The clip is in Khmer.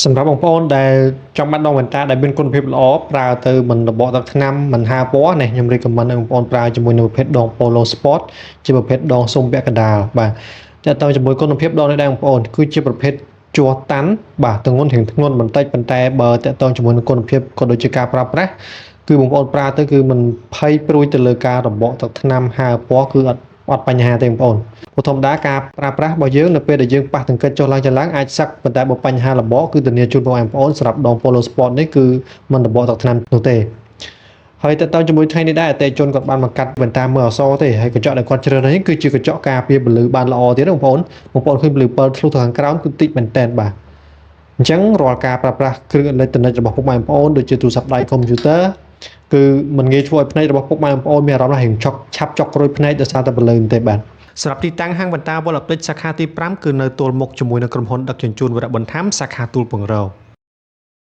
សម្រាប់បងប្អូនដែលចង់បាត់ដងវ៉ែនតាដែលមានគុណភាពល្អប្រើទៅមិនរបកទឹកថ្នាំមិនហាពណ៌នេះខ្ញុំរៀបកំណត់ឲ្យបងប្អូនប្រើជាមួយនឹងប្រភេទដង Polo Sport ជាប្រភេទដងស៊ុំពាក់កណ្ដាលបាទតែតើជាមួយគុណភាពដងនេះដែរបងប្អូនគឺជាប្រភេទជ័រតាន់បាទទម្ងន់រៀងធ្ងន់បន្តិចប៉ុន្តែបើតើតើជាមួយនឹងគុណភាពក៏ដូចជាការប្រើប្រាស់គឺបងប្អូនប្រើទៅគឺមិនភ័យព្រួយទៅលើការរបកទឹកថ្នាំហាពណ៌គឺអត់បញ្ហាទេបងប្អូនព្រោះធម្មតាការប្រើប្រាស់របស់យើងនៅពេលដែលយើងប៉ះទង្គិចចុះឡើងអាចសឹកប៉ុន្តែបើបញ្ហារបកគឺធានាជូនបងប្អូនសម្រាប់ដង Polo Sport នេះគឺមិនរបកទឹកថ្នាំនោះទេហើយតើតើជាមួយថ្ងៃនេះដែរអតិថិជនគាត់បានមកកាត់វ៉ែនតាមើលអសទេហើយកញ្ចក់ដែលគាត់ជ្រើសរើសនេះគឺជាកញ្ចក់ការពារពន្លឺបានល្អទៀតបងប្អូនឃើញពន្លឺពិលធ្លុះទៅខាងក្រោមគឺតិចមែនតើបាទអញ្ចឹងរាល់ការប្រើប្រាស់គ្រឿងអេឡិចត្រូនិករបស់ពុកម៉ែបងប្អូនដូចជាទូរស័ព្ទដៃកុំព្យូទ័រគឺមិនងាយធ្វើឲ្យភ្នែករបស់ពុកម៉ែបងប្អូនមានអារម្មណ៍ថារៀងឆាប់ចុកក្រួយភ្នែកដោយសារតែពន្លឺទេបាទសម្រាប់ទីតាំងហាងវ៉ែនតា World Optics សាខាទី5គឺនៅទល់មុខជាមួយនឹងក្រុមហ៊ុនដឹកជញ្ជូនវរៈបន្ថែមសាខាទូលពងរោ